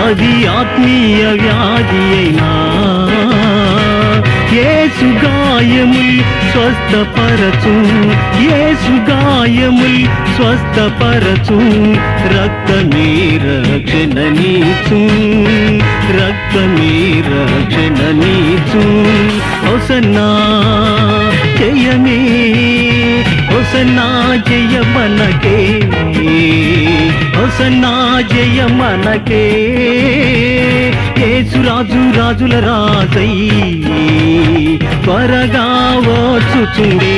అది ఆత్మీయ వ్యాధి అయినా యేసు గాయముల్ స్వస్థపరచు, యేసు గాయముల్ స్వస్థపరచు, రక్తమే రక్షణనీచు, రక్తమే రక్షణనీచు. హోసన్నా జయమే, హోసన్నా జయ మనకే, హోసన్నా జయ మనకే. యేసు రాజు రాజుల రాజై త్వరగా వచ్చుచుండే.